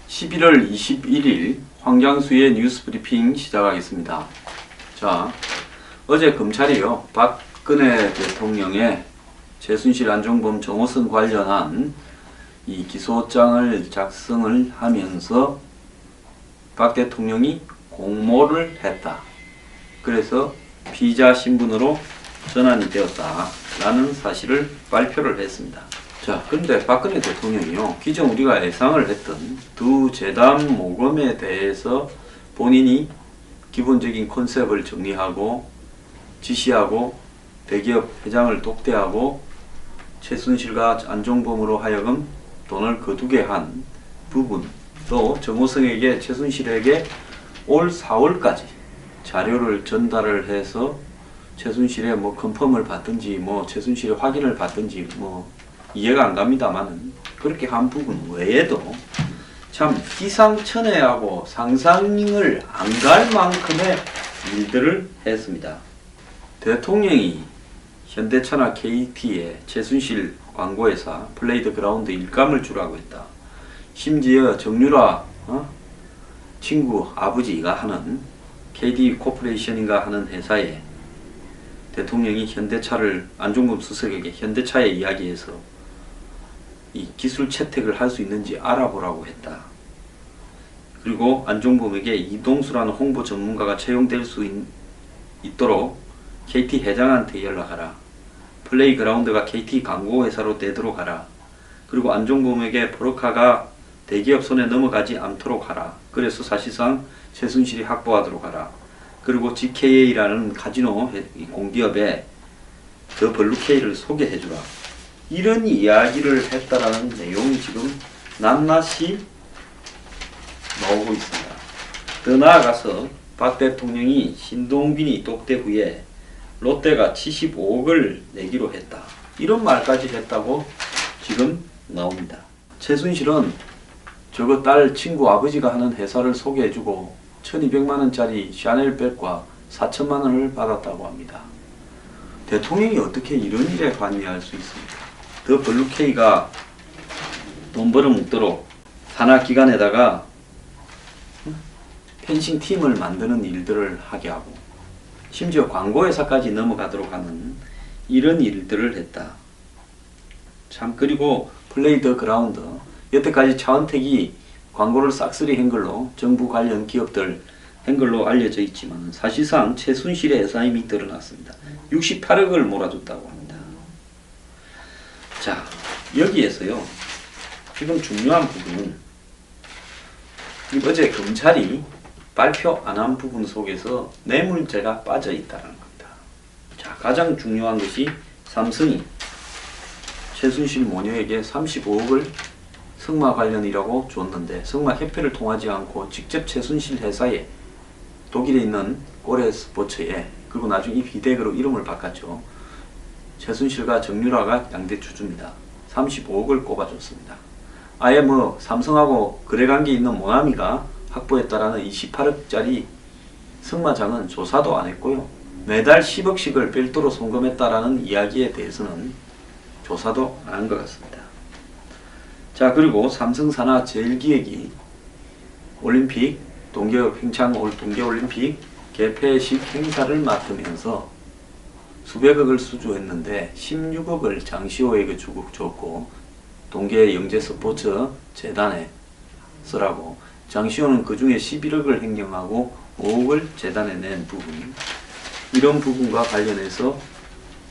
11월 21일 황장수의 뉴스 브리핑 시작하겠습니다. 자, 어제 검찰이요, 박근혜 대통령의 최순실, 안종범, 정호성 관련한 이 기소장을 작성을 하면서 박 대통령이 공모를 했다. 그래서 피의자 신분으로 전환이 되었다라는 사실을 발표를 했습니다. 자, 근데 박근혜 대통령이요, 기존 우리가 예상을 했던 두 재단 모금에 대해서 본인이 기본적인 컨셉을 정리하고 지시하고 대기업 회장을 독대하고 최순실과 안종범으로 하여금 돈을 거두게 한 부분, 또 정호성에게, 최순실에게 올 4월까지 자료를 전달을 해서 최순실의 뭐 컨펌을 받든지 뭐 최순실의 확인을 받든지 뭐 이해가 안 갑니다만은 그렇게 한 부분 외에도 참 기상천외하고 상상을 안 갈 만큼의 일들을 했습니다. 대통령이 현대차나 KT에 최순실 광고회사 플레이드 그라운드 일감을 주라고 했다. 심지어 정유라 친구 아버지가 하는 KD 코퍼레이션인가 하는 회사에 대통령이 현대차를, 안종범 수석에게 현대차에 이야기해서 이 기술 채택을 할 수 있는지 알아보라고 했다. 그리고 안종범에게 이동수라는 홍보 전문가가 채용될 수 있도록 KT 회장한테 연락하라. 플레이그라운드가 KT 광고회사로 되도록 하라. 그리고 안종범에게 포르카가 대기업 손에 넘어가지 않도록 하라. 그래서 사실상 최순실이 확보하도록 하라. 그리고 GKA라는 카지노 공기업에 더 블루K를 소개해주라. 이런 이야기를 했다라는 내용이 지금 낱낱이 나오고 있습니다. 더 나아가서 박 대통령이 신동빈이 독대 후에 롯데가 75억을 내기로 했다. 이런 말까지 했다고 지금 나옵니다. 최순실은 저거 딸 친구 아버지가 하는 회사를 소개해주고 1200만원짜리 샤넬백과 4000만원을 받았다고 합니다. 대통령이 어떻게 이런 일에 관여할 수 있습니까? 더 블루K가 돈 벌어먹도록 산하기관에다가 펜싱 팀을 만드는 일들을 하게 하고 심지어 광고회사까지 넘어가도록 하는 이런 일들을 했다. 참, 그리고 플레이드 그라운드, 여태까지 차은택이 광고를 싹쓸이 한 걸로 정부 관련 기업들 한 걸로 알려져 있지만 사실상 최순실의 회사임이 드러났습니다. 68억을 몰아줬다고 합니다. 자, 여기에서요, 지금 중요한 부분은 어제 검찰이 발표 안 한 부분 속에서 뇌물죄가 빠져 있다는 겁니다. 자, 가장 중요한 것이 삼성이 최순실 모녀에게 35억을 승마 관련이라고 줬는데 승마 협회를 통하지 않고 직접 최순실 회사에, 독일에 있는 고레 스포츠에, 그리고 나중에 이 비덱으로 이름을 바꿨죠. 최순실과 정유라가 양대 주주입니다. 35억을 꼽아줬습니다. 아예 뭐 삼성하고 거래관계 있는 모나미가 확보했다라는 28억짜리 승마장은 조사도 안 했고요. 매달 10억씩을 별도로 송금했다라는 이야기에 대해서는 조사도 안 한 것 같습니다. 자, 그리고 삼성산하 제일기획이 올림픽, 평창 동계올림픽 개폐식 행사를 맡으면서 수백억을 수주했는데 16억을 장시호에게 줬고 동계영재스포츠 재단에 쓰라고, 장시호는 그 중에 11억을 횡령하고 5억을 재단에 낸 부분, 이런 부분과 관련해서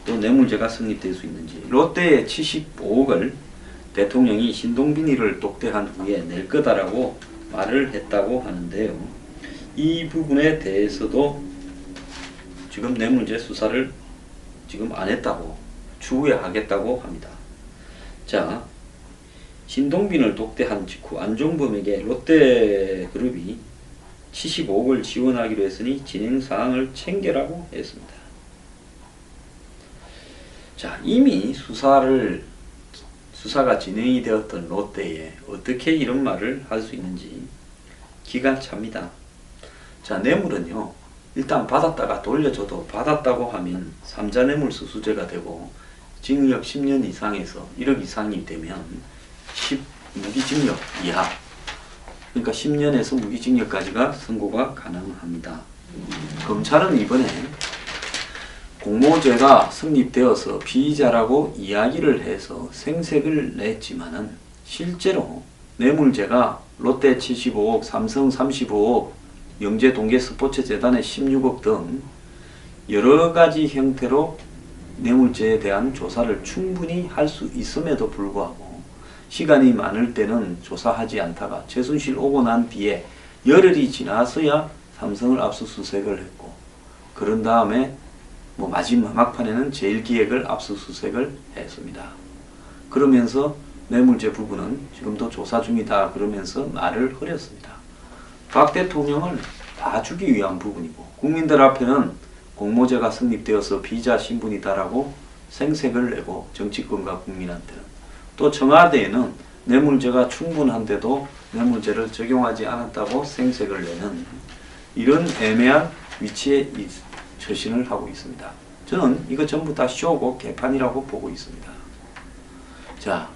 또 뇌물죄가 성립될 수 있는지, 롯데의 75억을 대통령이 신동빈이를 독대한 후에 낼 거다라고 말을 했다고 하는데요. 이 부분에 대해서도 지금 뇌물죄 수사를 지금 안 했다고, 추후에 하겠다고 합니다. 자, 신동빈을 독대한 직후 안종범에게 롯데그룹이 75억을 지원하기로 했으니 진행사항을 챙겨라고 했습니다. 자, 이미 수사가 진행이 되었던 롯데에 어떻게 이런 말을 할 수 있는지 기가 찹니다. 자, 뇌물은요, 일단 받았다가 돌려줘도 받았다고 하면 삼자뇌물수수죄가 되고 징역 10년 이상에서 1억 이상이 되면 무기징역 이하, 그러니까 10년에서 무기징역까지가 선고가 가능합니다. 검찰은 이번에 공모죄가 성립되어서 피의자라고 이야기를 해서 생색을 냈지만은 실제로 뇌물죄가 롯데 75억, 삼성 35억, 영재동계스포츠재단의 16억 등 여러가지 형태로 뇌물죄에 대한 조사를 충분히 할 수 있음에도 불구하고 시간이 많을 때는 조사하지 않다가 최순실 오고 난 뒤에 열흘이 지나서야 삼성을 압수수색을 했고, 그런 다음에 마지막 막판에는 제1기획을 압수수색을 했습니다. 그러면서 뇌물죄 부분은 지금도 조사 중이다 그러면서 말을 흐렸습니다. 박 대통령을 봐주기 위한 부분이고, 국민들 앞에는 공모죄가 성립되어서 피의자 신분이다라고 생색을 내고, 정치권과 국민한테는, 또 청와대에는 뇌물죄가 충분한데도 뇌물죄를 적용하지 않았다고 생색을 내는 이런 애매한 위치에 처신을 하고 있습니다. 저는 이거 전부 다 쇼고 개판이라고 보고 있습니다. 자,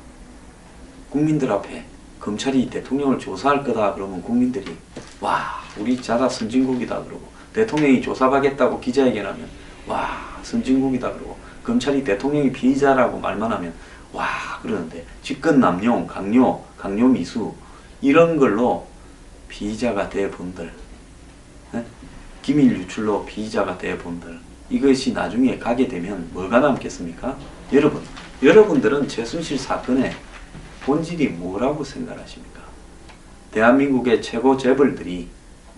국민들 앞에 검찰이 대통령을 조사할 거다 그러면 국민들이 와, 우리 자다 선진국이다 그러고, 대통령이 조사하겠다고 기자회견하면 와, 선진국이다 그러고, 검찰이 대통령이 피의자라고 말만 하면 와 그러는데, 직권남용, 강요미수 이런 걸로 피의자가 돼본들, 기밀 유출로 피의자가 돼본들, 이것이 나중에 가게 되면 뭐가 남겠습니까? 여러분들은 최순실 사건의 본질이 뭐라고 생각하십니까? 대한민국의 최고 재벌들이,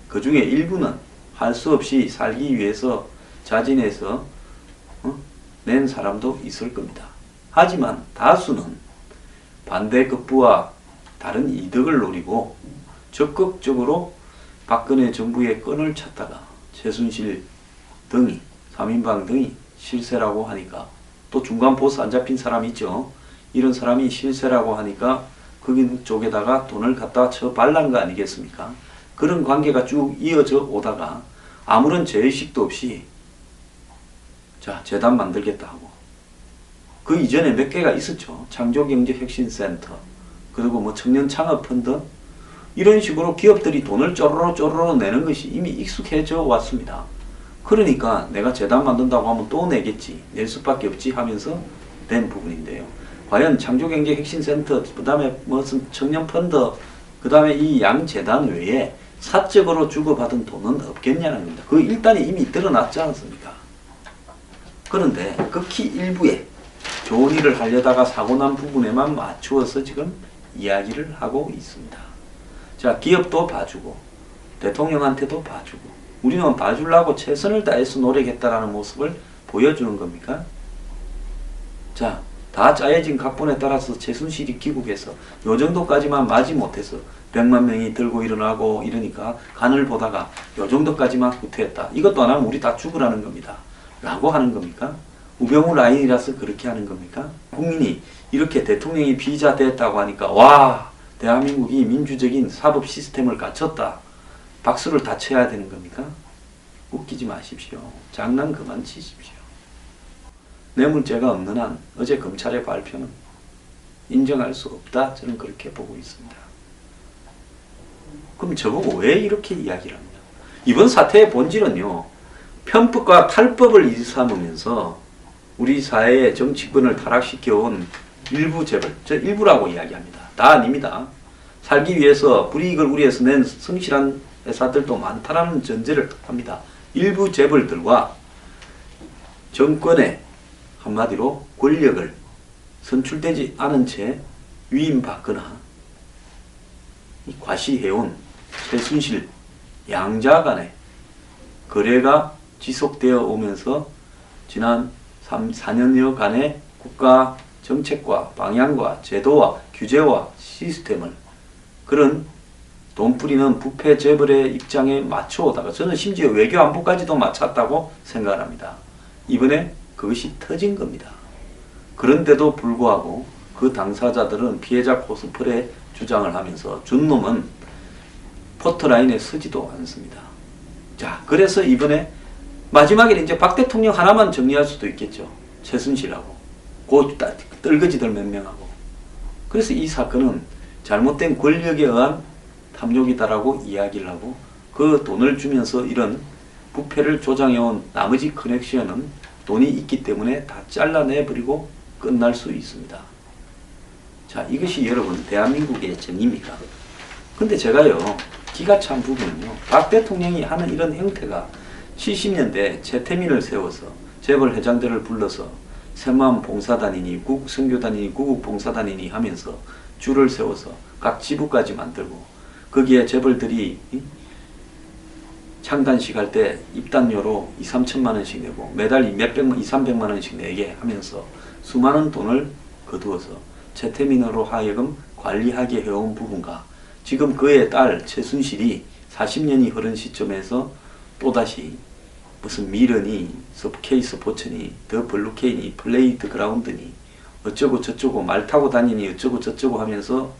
그 중에 일부는 할 수 없이 살기 위해서 자진해서 낸 사람도 있을 겁니다. 하지만 다수는 반대급부와 다른 이득을 노리고 적극적으로 박근혜 정부의 끈을 찾다가 최순실 등이, 3인방 등이 실세라고 하니까, 또 중간 보스 안 잡힌 사람 있죠. 이런 사람이 실세라고 하니까 거기 쪽에다가 돈을 갖다 쳐 발란 거 아니겠습니까? 그런 관계가 쭉 이어져 오다가 아무런 죄의식도 없이 자, 재단 만들겠다 하고, 그 이전에 몇 개가 있었죠. 창조경제혁신센터, 그리고 청년창업펀드, 이런 식으로 기업들이 돈을 쪼로로 내는 것이 이미 익숙해져 왔습니다. 그러니까 내가 재단 만든다고 하면 또 내겠지, 낼 수밖에 없지 하면서 된 부분인데요. 과연 창조경제혁신센터, 그 다음에 무슨 청년펀드, 그 다음에 이 양재단 외에 사적으로 주고받은 돈은 없겠냐는 겁니다. 그 일단이 이미 드러났지 않습니까? 그런데 극히 일부에 좋은 일을 하려다가 사고난 부분에만 맞추어서 지금 이야기를 하고 있습니다. 자, 기업도 봐주고 대통령한테도 봐주고, 우리는 봐주려고 최선을 다해서 노력했다라는 모습을 보여주는 겁니까? 자, 다 짜여진 각본에 따라서 최순실이 귀국해서 요 정도까지만 마지 못해서 100만 명이 들고 일어나고 이러니까 간을 보다가 요 정도까지만 후퇴했다, 이것도 안 하면 우리 다 죽으라는 겁니다 라고 하는 겁니까? 우병우 라인이라서 그렇게 하는 겁니까? 국민이 이렇게 대통령이 피의자 됐다고 하니까 와, 대한민국이 민주적인 사법 시스템을 갖췄다, 박수를 다 쳐야 되는 겁니까? 웃기지 마십시오. 장난 그만 치십시오. 뇌물죄가 없는 한 어제 검찰의 발표는 인정할 수 없다, 저는 그렇게 보고 있습니다. 그럼 저보고 왜 이렇게 이야기를 합니까? 이번 사태의 본질은요, 편법과 탈법을 일삼으면서 우리 사회의 정치권을 타락시켜온 일부 재벌, 저 일부라고 이야기합니다. 다 아닙니다. 살기 위해서 불이익을 우려해서 낸 성실한 회사들도 많다라는 전제를 합니다. 일부 재벌들과 정권의 한마디로 권력을 선출되지 않은 채 위임받거나 과시해온 최순실 양자 간의 거래가 지속되어 오면서 지난 4년여간의 국가 정책과 방향과 제도와 규제와 시스템을 그런 돈 뿌리는 부패 재벌의 입장에 맞춰오다가, 저는 심지어 외교 안보까지도 맞췄다고 생각을 합니다. 이번에 그것이 터진 겁니다. 그런데도 불구하고 그 당사자들은 피해자 코스프레 주장을 하면서 준 놈은 포토라인에 서지도 않습니다. 자, 그래서 이번에 마지막에 이제 박 대통령 하나만 정리할 수도 있겠죠. 최순실하고 그 떨거지들 몇 명하고. 그래서 이 사건은 잘못된 권력에 의한 탐욕이다라고 이야기를 하고 그 돈을 주면서 이런 부패를 조장해온 나머지 커넥션은 돈이 있기 때문에 다 잘라내버리고 끝날 수 있습니다. 자, 이것이 여러분 대한민국의 정의입니다. 근데 제가요 기가 찬 부분은요, 박 대통령이 하는 이런 행태가 70년대 최태민을 세워서 재벌 회장들을 불러서 새마음 봉사단이니 구국 선교단이니 구국 봉사단이니 하면서 줄을 세워서 각 지부까지 만들고 거기에 재벌들이 창단식 할 때 입단료로 2~3천만 원씩 내고 매달 몇백만, 200~300만 원씩 내게 하면서 수많은 돈을 거두어서 최태민으로 하여금 관리하게 해온 부분과 지금 그의 딸 최순실이 40년이 흐른 시점에서 또다시 무슨 미러니, K 스포츠니, 더 블루케이니, 플레이드 그라운드니 어쩌고 저쩌고 말 타고 다니니 어쩌고 저쩌고 하면서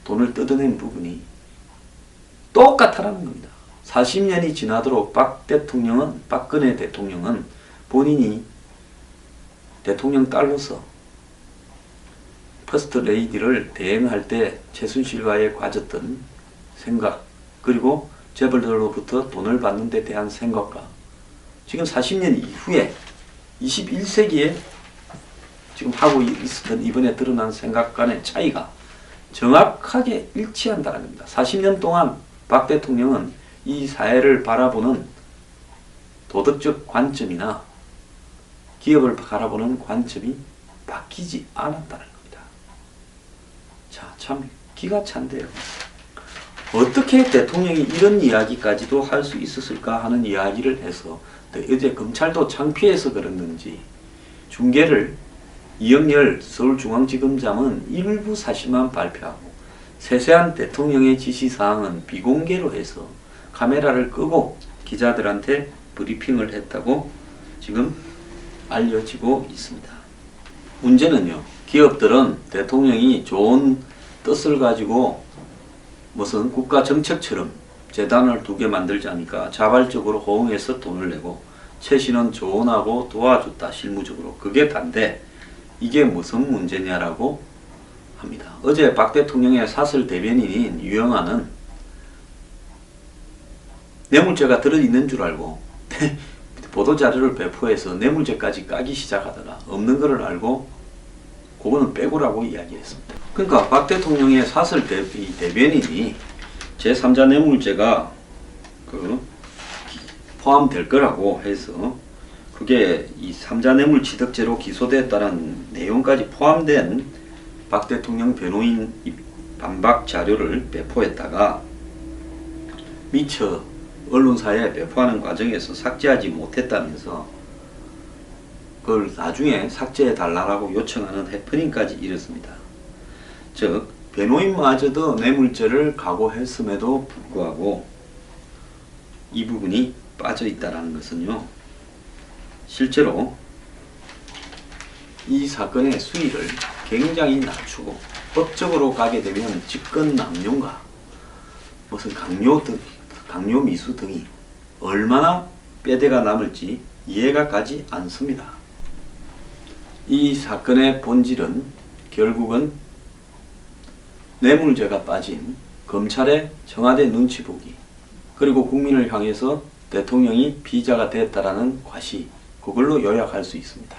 돈을 뜯어낸 부분이 똑같다라는 겁니다. 40년이 지나도록 박근혜 대통령은 본인이 대통령 딸로서 퍼스트 레이디를 대행할 때 최순실과의 가졌던 생각, 그리고 재벌들로부터 돈을 받는 데 대한 생각과 지금 40년 이후에 21세기에 지금 하고 있었던 이번에 드러난 생각 간의 차이가 정확하게 일치한다는 겁니다. 40년 동안 박 대통령은 이 사회를 바라보는 도덕적 관점이나 기업을 바라보는 관점이 바뀌지 않았다는 겁니다. 자, 참 기가 찬데요. 어떻게 대통령이 이런 이야기까지도 할 수 있었을까 하는 이야기를 해서 어제 검찰도 창피해서 그랬는지 중계를 이영렬 서울중앙지검장은 일부 사실만 발표하고 세세한 대통령의 지시사항은 비공개로 해서 카메라를 끄고 기자들한테 브리핑을 했다고 지금 알려지고 있습니다. 문제는요, 기업들은 대통령이 좋은 뜻을 가지고 무슨 국가 정책처럼 재단을 2개 만들자니까 자발적으로 호응해서 돈을 내고 최신은 조언하고 도와줬다, 실무적으로. 그게 단데 이게 무슨 문제냐라고 합니다. 어제 박 대통령의 사설 대변인인 유영아는 뇌물죄가 들어있는 줄 알고 보도자료를 배포해서 뇌물죄까지 까기 시작하더라. 없는 거를 알고 그거는 빼고라고 이야기했습니다. 그러니까 박 대통령의 사설 대변인이 제3자 뇌물죄가 포함될 거라고 해서 그게 이 3자 뇌물 취득죄로 기소됐다는 내용까지 포함된 박 대통령 변호인 반박 자료를 배포했다가 미처 언론사에 배포하는 과정에서 삭제하지 못했다면서 그걸 나중에 삭제해 달라고 요청하는 해프닝까지 이뤘습니다. 즉 변호인마저도 뇌물죄를 각오했음에도 불구하고 이 부분이 빠져 있다는 것은요, 실제로 이 사건의 수위를 굉장히 낮추고 법적으로 가게 되면 직권남용과 무슨 강요 미수 등이 얼마나 뼈대가 남을지 이해가 가지 않습니다. 이 사건의 본질은 결국은 뇌물죄가 빠진 검찰의 청와대 눈치 보기, 그리고 국민을 향해서 대통령이 피의자가 됐다라는 과시, 그걸로 요약할 수 있습니다.